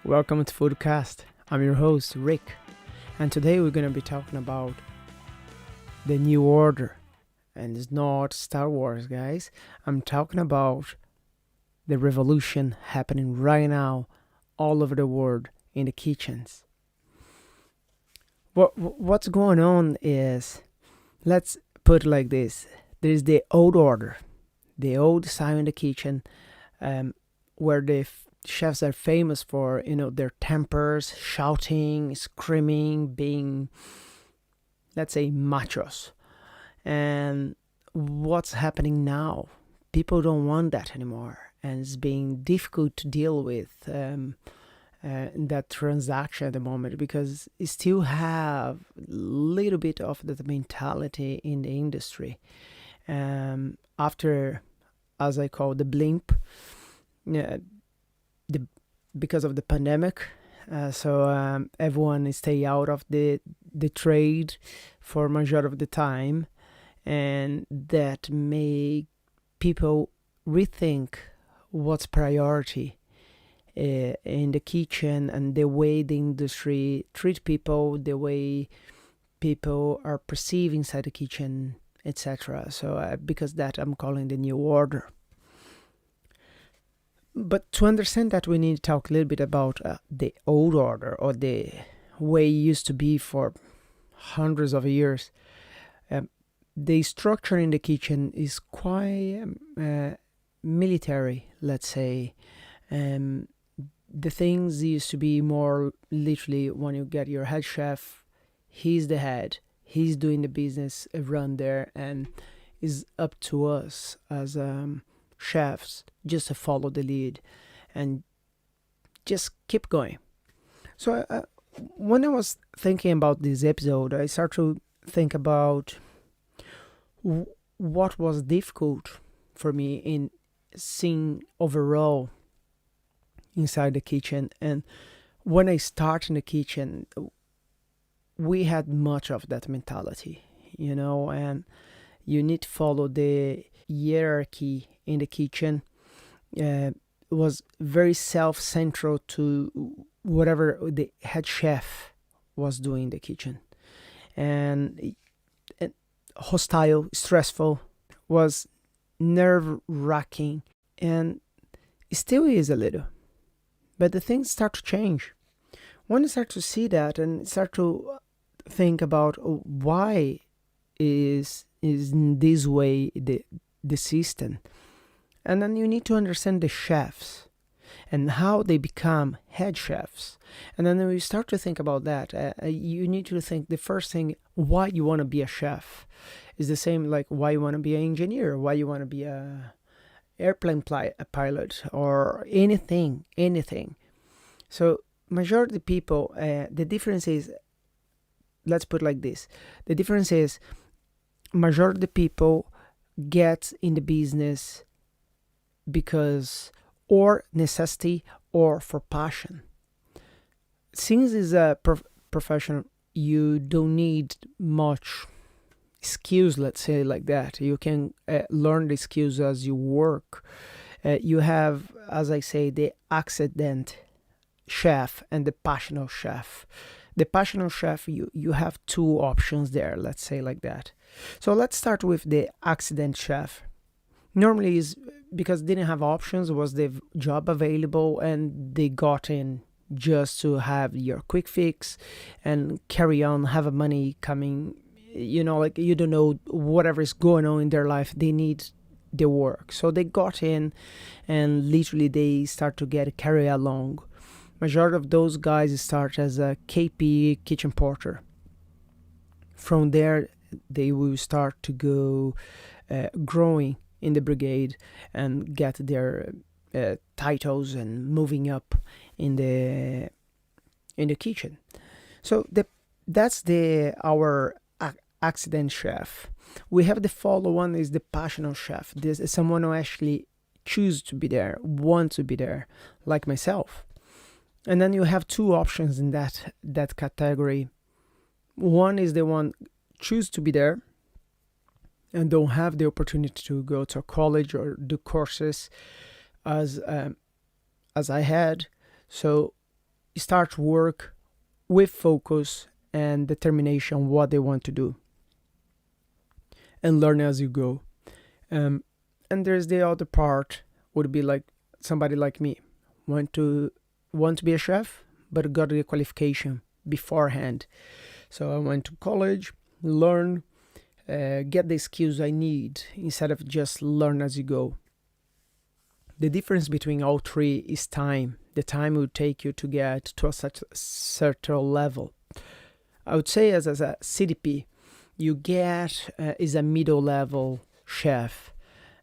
Welcome to FoodKast. I'm your host, Rick, and today we're going to be talking about the New Order. And it's not Star Wars, guys. I'm talking about the revolution happening right now all over the world in the kitchens. What's going on is, let's put it like this. There's the old order, the old style in the kitchen, where the chefs are famous for, their tempers, shouting, screaming, being, let's say, machos. And what's happening now? People don't want that anymore, and it's being difficult to deal with that transaction at the moment, because you still have a little bit of that mentality in the industry. After, as I call the blimp, because of the pandemic, so everyone stay out of the trade for majority of the time, and that make people rethink what's priority in the kitchen, and the way the industry treat people, the way people are perceived inside the kitchen, etc. So because that, I'm calling the new order. But to understand that, we need to talk a little bit about the old order, or the way it used to be for hundreds of years. The structure in the kitchen is quite military, let's say. The things used to be more literally, when you get your head chef, he's the head, he's doing the business run there, and it's up to us as chefs just to follow the lead and just keep going. So when I was thinking about this episode, I started to think about what was difficult for me in seeing overall inside the kitchen. And when I started in the kitchen, we had much of that mentality, and you need to follow the hierarchy in the kitchen. It was very self-central to whatever the head chef was doing in the kitchen, and hostile, stressful, was nerve-wracking, and it still is a little. But the things start to change when you start to see that, and start to think about why is in this way the system. And then you need to understand the chefs and how they become head chefs. And then when you start to think about that, you need to think the first thing, why you want to be a chef. Is the same like why you want to be an engineer, why you want to be a airplane pilot, or anything. So majority of people, the difference is, let's put it like this, the difference is majority of people get in the business because or necessity or for passion. Since it's a profession, you don't need much skills, let's say like that. You can learn the skills as you work. You have, as I say, the accident chef and the passionate chef. The passionate chef, you have two options there, let's say like that. So let's start with the accident chef. Normally is because they didn't have options, was the job available, and they got in just to have your quick fix and carry on, have a money coming, like you don't know whatever is going on in their life, they need the work. So they got in, and literally they start to get carry along. Majority of those guys start as a KP, kitchen porter. From there, they will start to go growing in the brigade and get their titles and moving up in the kitchen. So that's our accident chef. We have the follow one is the passionate chef. This is someone who actually choose to be there, want to be there, like myself. And then you have two options in that category. One is the one choose to be there and don't have the opportunity to go to college or do courses as I had. So start work with focus and determination what they want to do, and learn as you go. Um, and there's the other part, would be like somebody like me, want to be a chef, but got the qualification beforehand. So I went to college, learn, get the skills I need instead of just learn as you go. The difference between all three is time. The time it would take you to get to a such certain level. I would say as a CDP, you get is a middle level chef.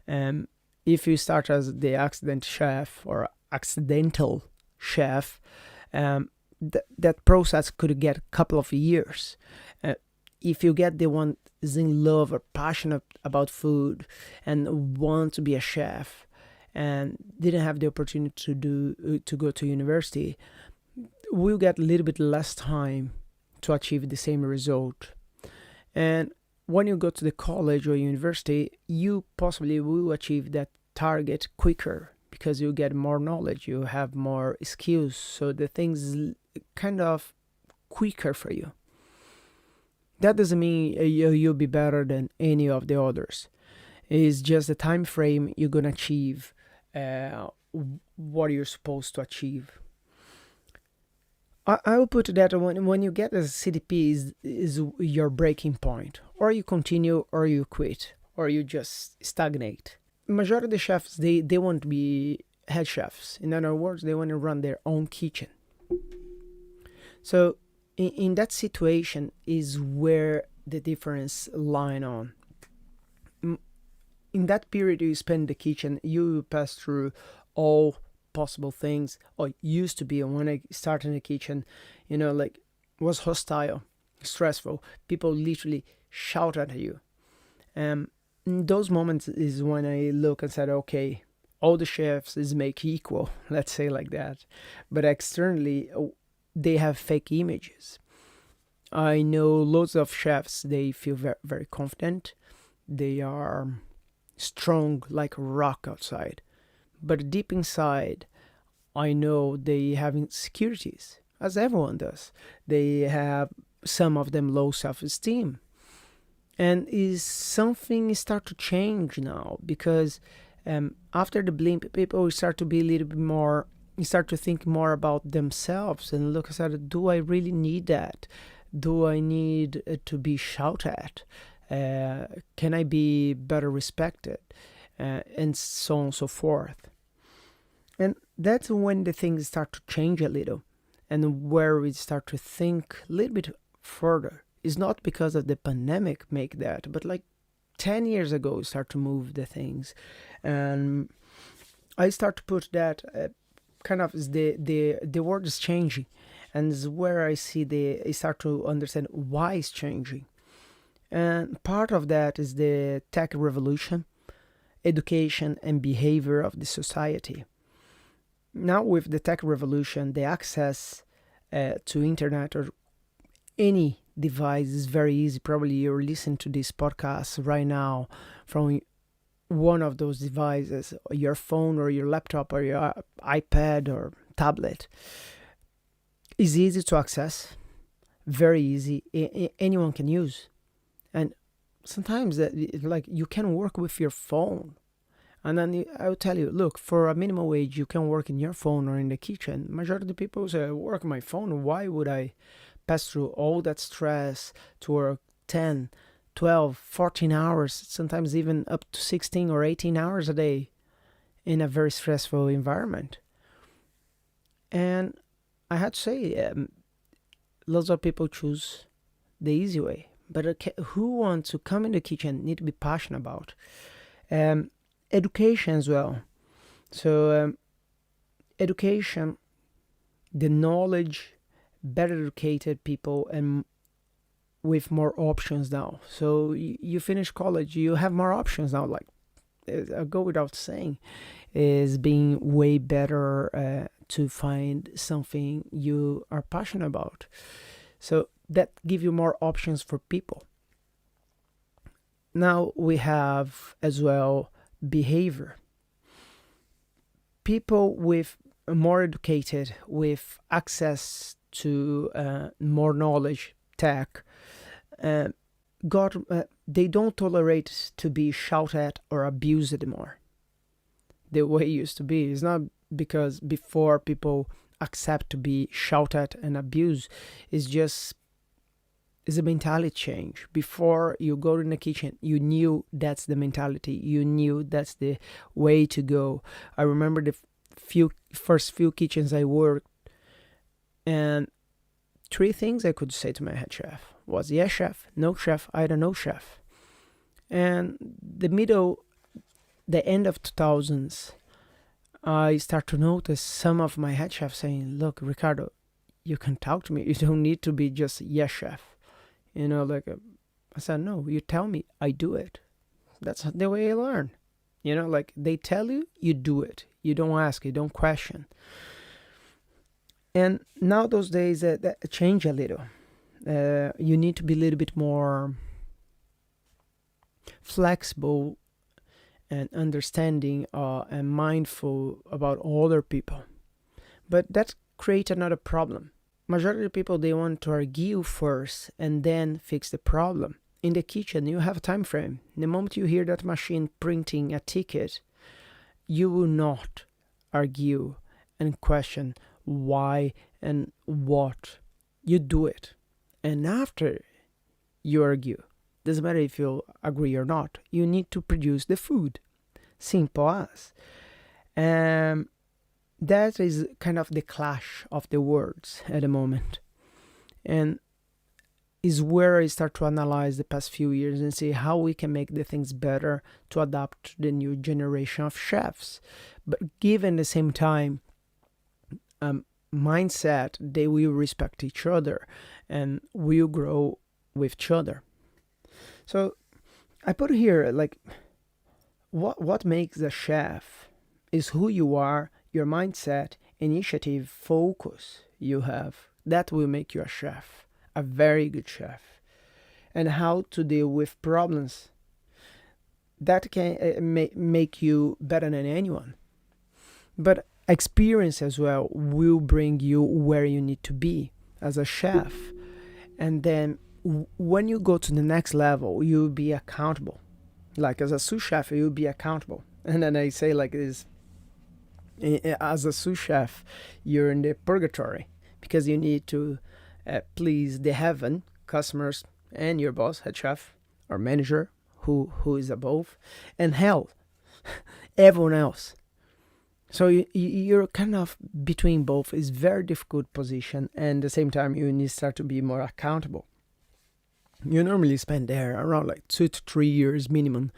If you start as the accident chef or accidental chef, that process could get a couple of years. If you get the one is in love or passionate about food and want to be a chef and didn't have the opportunity to go to university, will get a little bit less time to achieve the same result. And when you go to the college or university, you possibly will achieve that target quicker because you get more knowledge, you have more skills, so the things kind of quicker for you. That doesn't mean you'll be better than any of the others. It's just the time frame you're gonna achieve what you're supposed to achieve. I will put that when you get as a CDP is your breaking point, or you continue, or you quit, or you just stagnate. Majority of the chefs they want to be head chefs. In other words, they want to run their own kitchen. So in that situation is where the difference line on. In that period you spend in the kitchen, you pass through all possible things, or used to be. When I started in the kitchen, like was hostile, stressful. People literally shout at you. In those moments is when I look and said, okay, all the chefs is make equal, let's say like that. But externally, they have fake images. I know loads of chefs, they feel very, very confident. They are strong like a rock outside. But deep inside, I know they have insecurities, as everyone does. They have, some of them, low self-esteem. And is something start to change now, because after the blimp, people start to be a little bit more, start to think more about themselves and look at, do I really need that? Do I need to be shouted at? Can I be better respected? And so on and so forth. And that's when the things start to change a little, and where we start to think a little bit further. It's not because of the pandemic make that, but like 10 years ago we start to move the things. And I start to put that kind of the world is changing, and is where I start to understand why it's changing. And part of that is the tech revolution, education and behavior of the society. Now with the tech revolution, the access to internet or any device is very easy. Probably you're listening to this podcast right now from one of those devices, your phone or your laptop or your iPad or tablet. It's easy to access, very easy. Anyone can use. And sometimes like you can work with your phone. And then I will tell you, look, for a minimum wage, you can work in your phone or in the kitchen. Majority of the people say, I work on my phone. Why would I pass through all that stress to work 10, 12, 14 hours, sometimes even up to 16 or 18 hours a day in a very stressful environment? And I had to say, lots of people choose the easy way. But who wants to come in the kitchen need to be passionate about. Education as well. So education, the knowledge, better educated people, and with more options now. So you finish college, you have more options now. Like I go without saying, is being way better to find something you are passionate about. So that give you more options for people. Now we have as well behavior. People with more educated, with access to more knowledge, tech, uh, they don't tolerate to be shouted at or abused anymore the way it used to be. It's not because before people accept to be shouted at and abused. It's a mentality change. Before you go in the kitchen, you knew that's the mentality. You knew that's the way to go. I remember the first few kitchens I worked, and 3 things I could say to my head chef was yes chef, no chef, I don't know chef. And the end of 2000s, I start to notice some of my head chefs saying, look, Ricardo, you can talk to me. You don't need to be just yes chef. I said, no, you tell me, I do it. That's the way I learn. They tell you, you do it. You don't ask, you don't question. And now those days that change a little. You need to be a little bit more flexible and understanding and mindful about other people. But that creates another problem. Majority of people, they want to argue first and then fix the problem. In the kitchen, you have a time frame. The moment you hear that machine printing a ticket, you will not argue and question why and what. You do it. And after you argue, doesn't matter if you agree or not, you need to produce the food. Simple as. That is kind of the clash of the words at the moment. And is where I start to analyze the past few years and see how we can make the things better to adapt to the new generation of chefs. But given the same time, mindset, they will respect each other and will grow with each other. So I put here, what makes a chef is who you are, your mindset, initiative, focus you have. That will make you a chef, a very good chef. And how to deal with problems. That can make you better than anyone. But experience as well will bring you where you need to be as a chef. And then when you go to the next level, you'll be accountable. Like as a sous chef, you'll be accountable. And then I say like this, as a sous chef, you're in the purgatory because you need to please the heaven, customers, and your boss, head chef or manager, who is above, and hell, everyone else. So you're kind of between both. It's very difficult position, and at the same time you need to start to be more accountable. You normally spend there around like 2 to 3 years minimum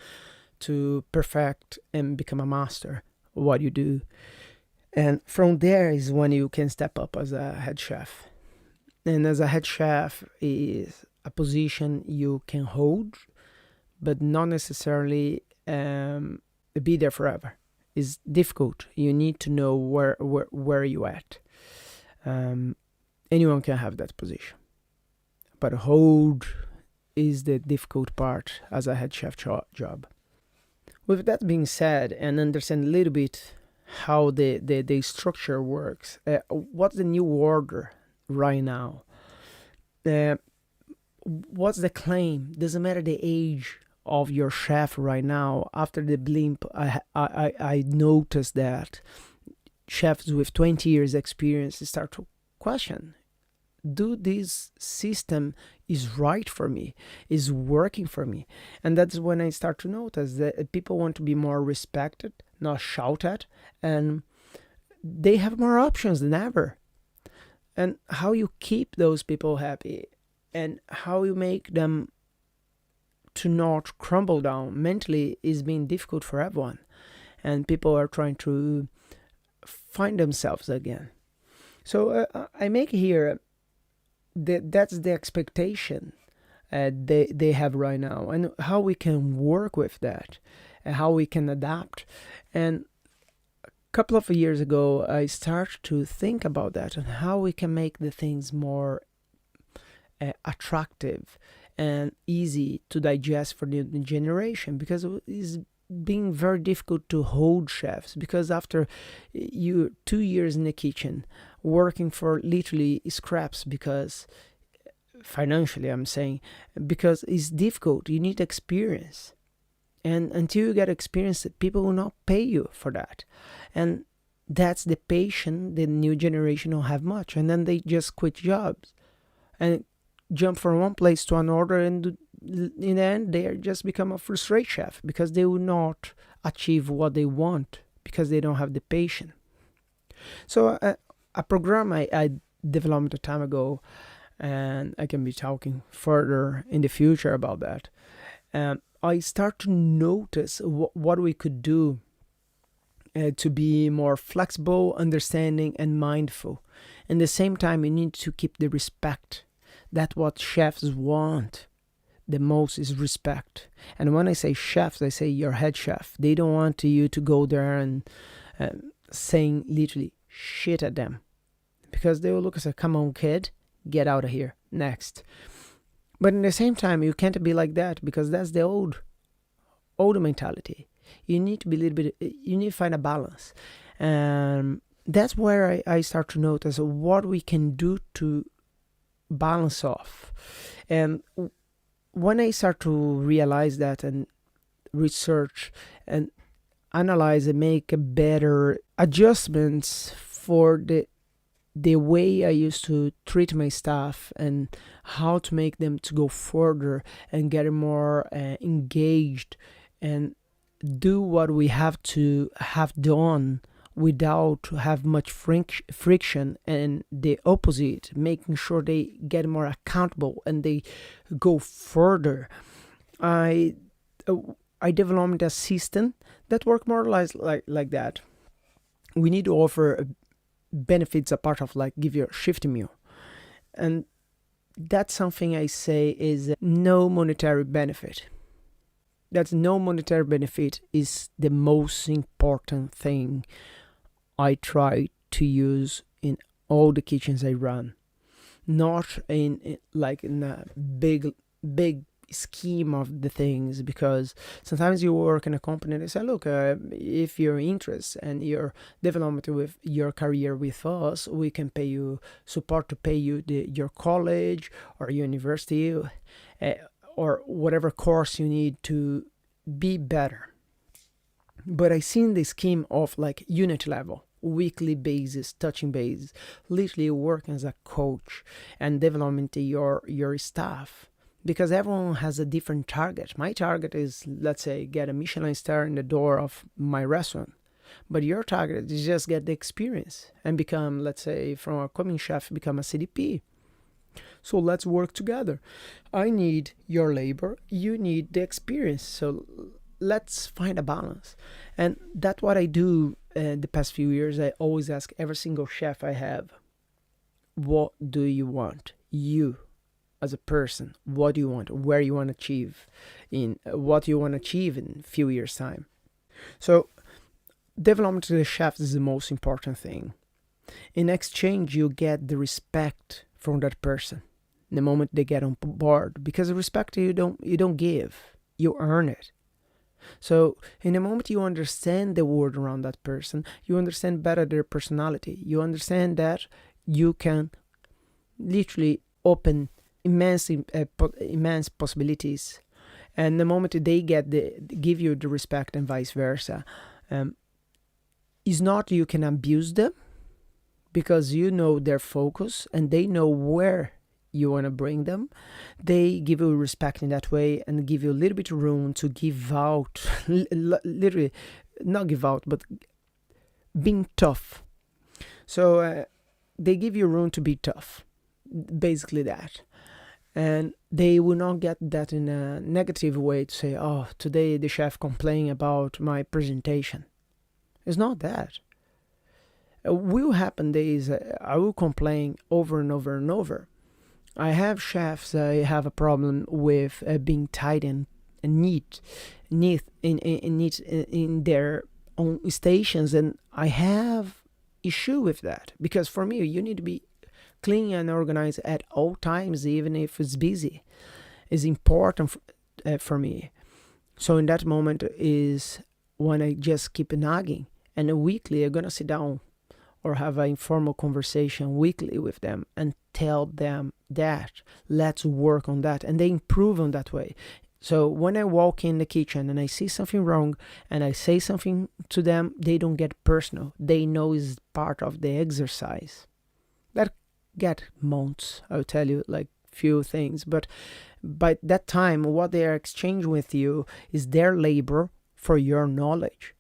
to perfect and become a master of what you do. And from there is when you can step up as a head chef. And as a head chef is a position you can hold, but not necessarily be there forever. It's difficult. You need to know where you at. Anyone can have that position, but hold is the difficult part as a head chef job. With that being said, and understand a little bit how the structure works, what's the new order right now? What's the claim? Doesn't matter the age of your chef right now. After the blimp, I noticed that chefs with 20 years experience start to question, do this system is right for me, is working for me? And that's when I start to notice that people want to be more respected, not shouted at, and they have more options than ever. And how you keep those people happy and how you make them to not crumble down mentally is being difficult for everyone. And people are trying to find themselves again. So I make here that's the expectation they have right now, and how we can work with that and how we can adapt. And a couple of years ago, I started to think about that and how we can make the things more attractive and easy to digest for the generation, because it's being very difficult to hold chefs, because after you 2 years in the kitchen working for literally scraps, because financially I'm saying, because it's difficult, you need experience, and until you get experience, people will not pay you for that. And that's the patience the new generation don't have much, and then they just quit jobs and jump from one place to another, and in the end they are just become a frustrated chef because they will not achieve what they want because they don't have the patience. So a program I developed a time ago, and I can be talking further in the future about that. I start to notice what we could do to be more flexible, understanding, and mindful. And at the same time, you need to keep the respect. That's what chefs want the most, is respect. And when I say chefs, I say your head chef. They don't want you to go there and saying literally shit at them, because they will look and say, come on kid, get out of here, next. But at the same time, you can't be like that, because that's the old mentality. You need to be a little bit, you need to find a balance. That's where I start to notice what we can do to balance off. And when I start to realize that and research and analyze and make a better adjustments for the way I used to treat my staff, and how to make them to go further and get more engaged and do what we have to have done without have much friction, and the opposite, making sure they get more accountable and they go further. I developed a system that work more or less like that. We need to offer benefits apart of like give you a shift meal, and that's something I say is no monetary benefit. That's no monetary benefit is the most important thing I try to use in all the kitchens I run, not in a big scheme of the things, because sometimes you work in a company and they say, look, if you're interested and you're developing with your career with us, we can pay you support to pay you your college or university or whatever course you need to be better. But I seen the scheme of like unit level, weekly basis, touching basis, literally working as a coach and developing your staff, because everyone has a different target. My target is, let's say, get a Michelin star in the door of my restaurant, but your target is just get the experience and become, let's say, from a coming chef become a CDP. So let's work together. I need your labor, you need the experience. So let's find a balance. And that's what I do the past few years. I always ask every single chef I have, what do you want? You as a person, what do you want? Where you want to achieve? In what you want to achieve in a few years' time? So development to the chefs is the most important thing. In exchange, you get the respect from that person the moment they get on board, because the respect you don't give, you earn it. So in the moment you understand the world around that person, you understand better their personality, you understand that you can literally open immense possibilities. And the moment they give you the respect and vice versa, is not you can abuse them, because you know their focus and they know where you want to bring them. They give you respect in that way and give you a little bit of room to give out, literally not give out, but being tough. So they give you room to be tough, basically that. And they will not get that in a negative way to say, oh, today the chef complained about my presentation. It's not that. Will happen days I will complain over and over and over. I have chefs I have a problem with being tight and neat in their own stations, and I have issue with that, because for me you need to be clean and organized at all times, even if it's busy. It's important for me. So in that moment is when I just keep nagging. And weekly, I'm going to sit down or have an informal conversation weekly with them and tell them that let's work on that, and they improve on that way. So when I walk in the kitchen and I see something wrong and I say something to them, they don't get personal. They know it's part of the exercise. That get months, I'll tell you, like few things. But by that time, what they are exchanging with you is their labor for your knowledge.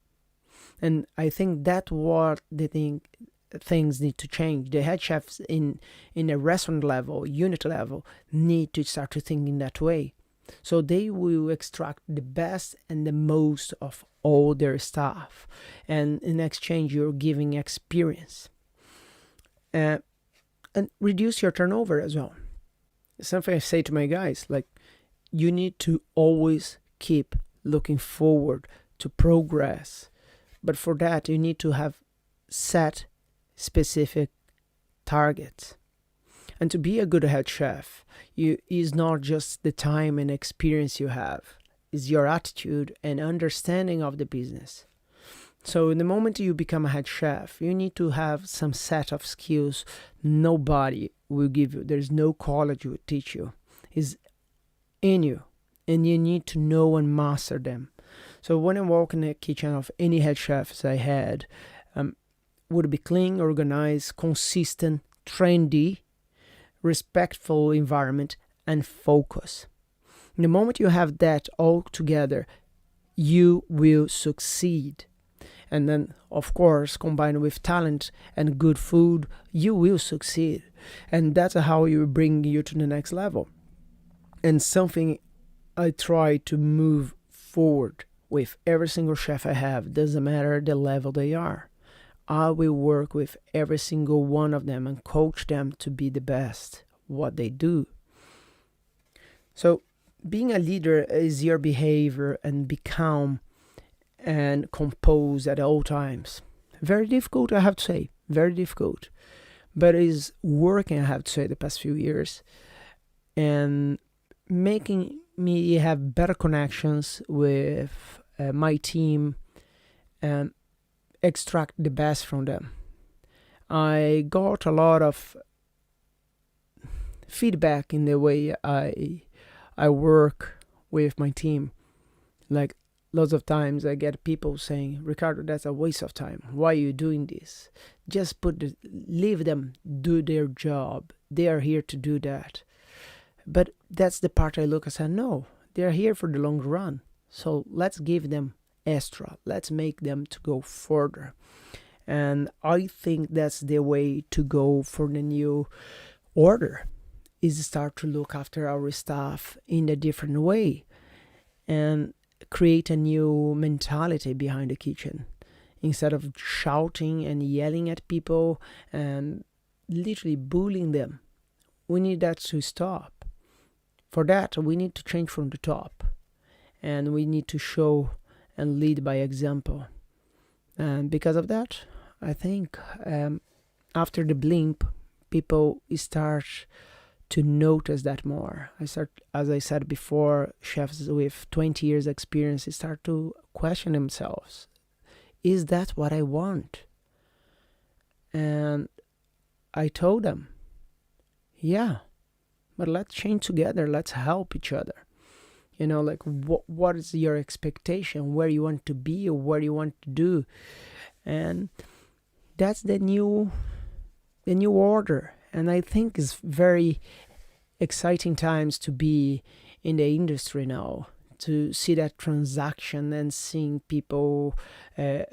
And I think that's what the things need to change. The head chefs in a restaurant level, unit level, need to start to think in that way. So they will extract the best and the most of all their staff. And in exchange, you're giving experience. And reduce your turnover as well. Something I say to my guys, like, you need to always keep looking forward to progress. But for that, you need to have set specific targets. And to be a good head chef, is not just the time and experience you have, is your attitude and understanding of the business. So in the moment you become a head chef, you need to have some set of skills nobody will give you. There's no college will teach you. It's in you, and you need to know and master them. So when I walk in the kitchen of any head chefs I had, would be clean, organized, consistent, trendy, respectful environment, and focus. The moment you have that all together, you will succeed. And then, of course, combined with talent and good food, you will succeed. And that's how you bring you to the next level. And something I try to move forward with every single chef I have, doesn't matter the level they are. I will work with every single one of them and coach them to be the best what they do. So being a leader is your behavior and be calm and composed at all times. Very difficult, I have to say. Very difficult. But it is working, I have to say, the past few years. And making me have better connections with my team and extract the best from them. I got a lot of feedback in the way I work with my team. Like lots of times I get people saying, Ricardo, that's a waste of time. Why are you doing this? Just leave them do their job. They are here to do that. But that's the part I look and say, no, they're here for the long run. So let's give them extra. Let's make them to go further. And I think that's the way to go for the new order, is start to look after our staff in a different way and create a new mentality behind the kitchen. Instead of shouting and yelling at people and literally bullying them, we need that to stop. For that, we need to change from the top. And we need to show and lead by example. And because of that, I think after the blimp, people start to notice that more. As I said before, chefs with 20 years experience start to question themselves. Is that what I want? And I told them, yeah, but let's change together. Let's help each other. You know, like what is your expectation? Where you want to be or what you want to do? And that's the new order. And I think it's very exciting times to be in the industry now, to see that transaction and seeing people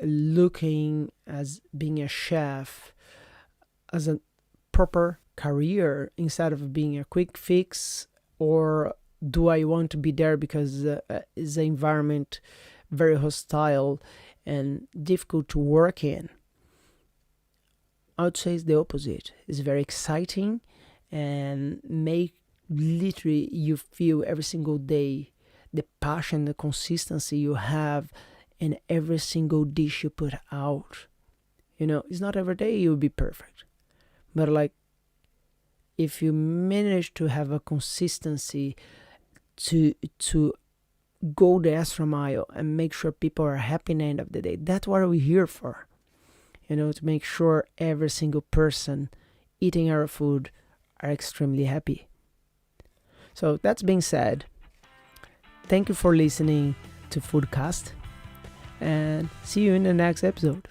looking as being a chef as a proper career instead of being a quick fix, or do I want to be there because it's an environment very hostile and difficult to work in? I would say it's the opposite. It's very exciting and make literally you feel every single day the passion, the consistency you have in every single dish you put out. You know, it's not every day you'll be perfect, but like if you manage to have a consistency to go the extra mile and make sure people are happy at the end of the day. That's what we're here for, to make sure every single person eating our food are extremely happy. So that's being said, thank you for listening to FoodKast, and see you in the next episode.